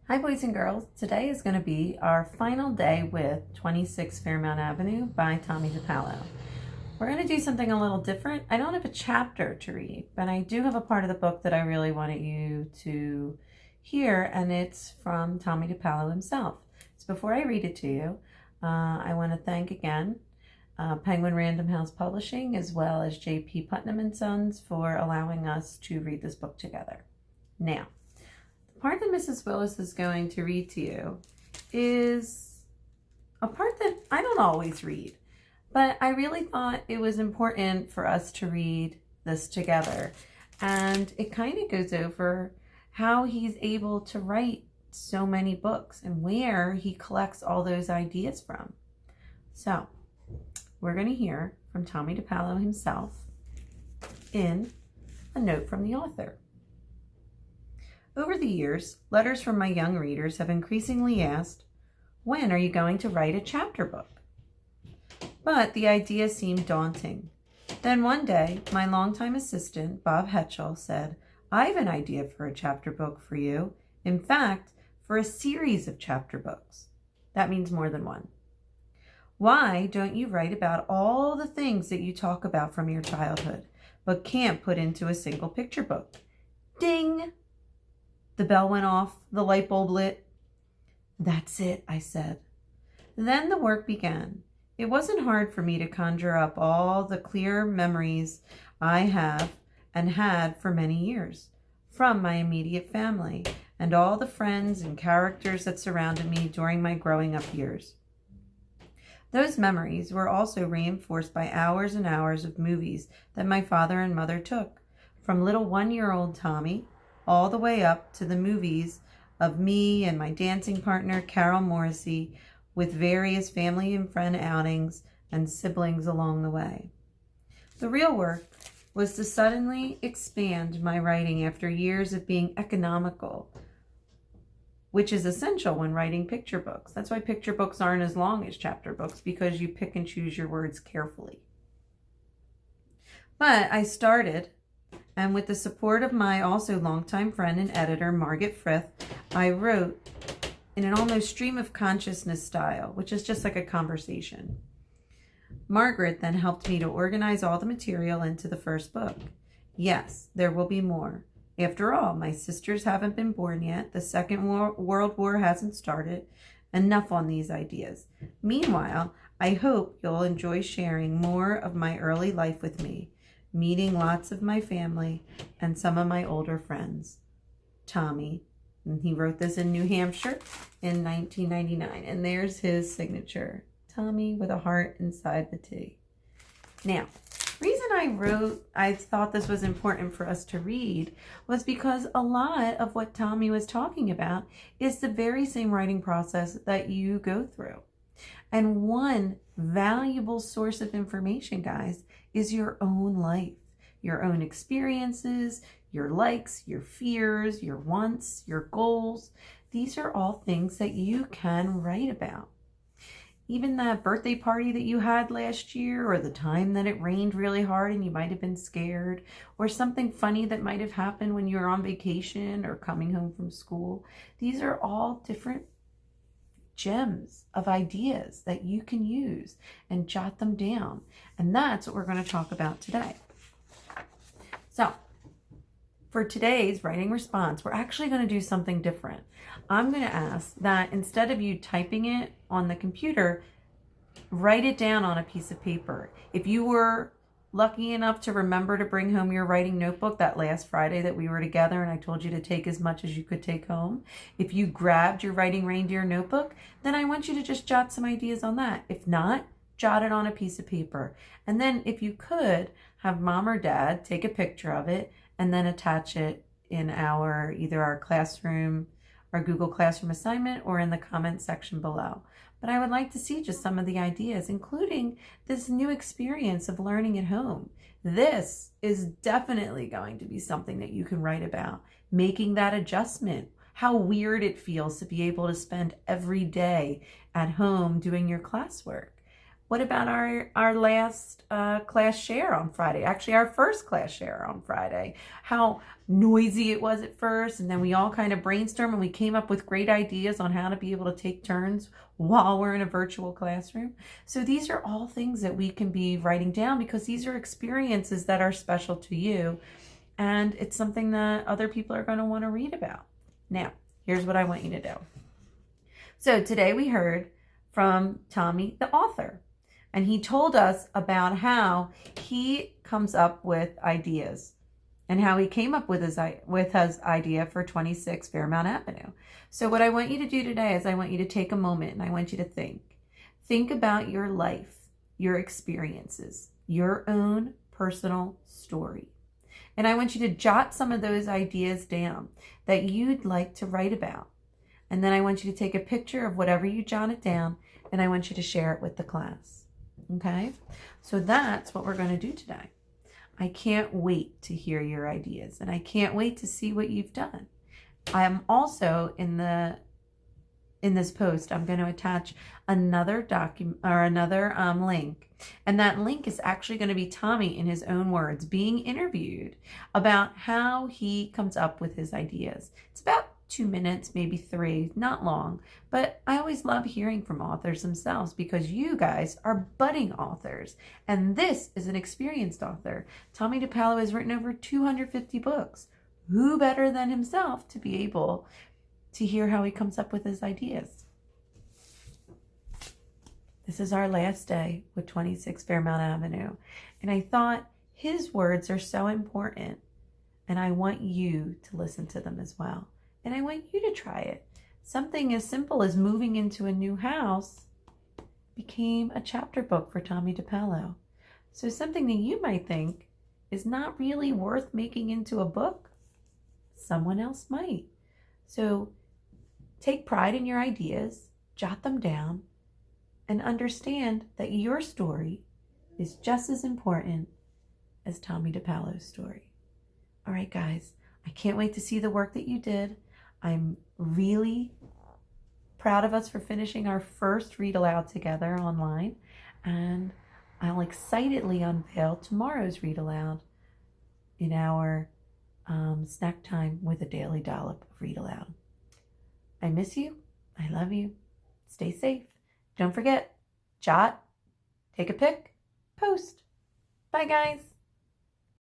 Hi boys and girls, today is going to be our final day with 26 Fairmount Avenue by Tomue dePaola. We're going to do something a little different. I don't have a chapter to read, but I do have a part of the book that I really wanted you to hear, and it's from Tomue dePaola himself. So before I read it to you, I want to thank again Penguin Random House Publishing as well as J.P. Putnam and Sons for allowing us to read this book together. Now, part that Mrs. Willis is going to read to you is a part that I don't always read, but I really thought it was important for us to read this together. And it kind of goes over how he's able to write so many books and where he collects all those ideas from. So we're going to hear from Tomue dePaola himself in a note from the author. Over the years, letters from my young readers have increasingly asked, "When are you going to write a chapter book?" But the idea seemed daunting. Then one day, my longtime assistant, Bob Hetchel, said, "I have an idea for a chapter book for you. In fact, for a series of chapter books." That means more than one. "Why don't you write about all the things that you talk about from your childhood, but can't put into a single picture book?" Ding! The bell went off, the light bulb lit. "That's it," I said. Then the work began. It wasn't hard for me to conjure up all the clear memories I have and had for many years from my immediate family and all the friends and characters that surrounded me during my growing up years. Those memories were also reinforced by hours and hours of movies that my father and mother took, from little one-year-old Tommy all the way up to the movies of me and my dancing partner, Carol Morrissey, with various family and friend outings and siblings along the way. The real work was to suddenly expand my writing after years of being economical, which is essential when writing picture books. That's why picture books aren't as long as chapter books, because you pick and choose your words carefully. But I started, and with the support of my also longtime friend and editor, Margaret Frith, I wrote in an almost stream of consciousness style, which is just like a conversation. Margaret then helped me to organize all the material into the first book. Yes, there will be more. After all, my sisters haven't been born yet, the Second World War hasn't started. Enough on these ideas. Meanwhile, I hope you'll enjoy sharing more of my early life with me, meeting lots of my family and some of my older friends. Tommy. And he wrote this in New Hampshire in 1999. And there's his signature. Tommy with a heart inside the T. Now, the reason I thought this was important for us to read was because a lot of what Tommy was talking about is the very same writing process that you go through. And one valuable source of information, guys, is your own life, your own experiences, your likes, your fears, your wants, your goals. These are all things that you can write about. Even that birthday party that you had last year, or the time that it rained really hard and you might have been scared, or something funny that might have happened when you were on vacation or coming home from school. These are all different gems of ideas that you can use and jot them down. And that's what we're going to talk about today. So for today's writing response, we're actually going to do something different. I'm going to ask that instead of you typing it on the computer, write it down on a piece of paper. If you were lucky enough to remember to bring home your writing notebook that last Friday that we were together and I told you to take as much as you could take home, if you grabbed your writing reindeer notebook, then I want you to just jot some ideas on that. If not, jot it on a piece of paper. And then if you could, have mom or dad take a picture of it and then attach it in either our classroom, our Google Classroom assignment, or in the comment section below. But I would like to see just some of the ideas, including this new experience of learning at home. This is definitely going to be something that you can write about, making that adjustment, how weird it feels to be able to spend every day at home doing your classwork. What about our last class share on Friday? Actually, our first class share on Friday. How noisy it was at first, and then we all kind of brainstormed and we came up with great ideas on how to be able to take turns while we're in a virtual classroom. So these are all things that we can be writing down because these are experiences that are special to you, and it's something that other people are going to want to read about. Now, here's what I want you to do. So today we heard from Tomue, the author. And he told us about how he comes up with ideas and how he came up with his idea for 26 Fairmount Avenue. So what I want you to do today is I want you to take a moment and I want you to think. Think about your life, your experiences, your own personal story. And I want you to jot some of those ideas down that you'd like to write about. And then I want you to take a picture of whatever you jotted down and I want you to share it with the class. Okay, so that's what we're going to do today. I can't wait to hear your ideas and I can't wait to see what you've done. I am also in this post, I'm going to attach another document or another link. And that link is actually going to be Tomue in his own words being interviewed about how he comes up with his ideas. It's about 2 minutes, maybe 3, not long, but I always love hearing from authors themselves because you guys are budding authors and this is an experienced author. Tomue dePaola has written over 250 books. Who better than himself to be able to hear how he comes up with his ideas? This is our last day with 26 Fairmount Avenue, and I thought his words are so important and I want you to listen to them as well. And I want you to try it. Something as simple as moving into a new house became a chapter book for Tomue dePaola. So something that you might think is not really worth making into a book, someone else might. So take pride in your ideas, jot them down, and understand that your story is just as important as Tomue dePaola's story. All right, guys, I can't wait to see the work that you did. I'm really proud of us for finishing our first read aloud together online, and I'll excitedly unveil tomorrow's read aloud in our snack time with a daily dollop of read aloud. I miss you. I love you. Stay safe. Don't forget, jot, take a pic, post. Bye, guys.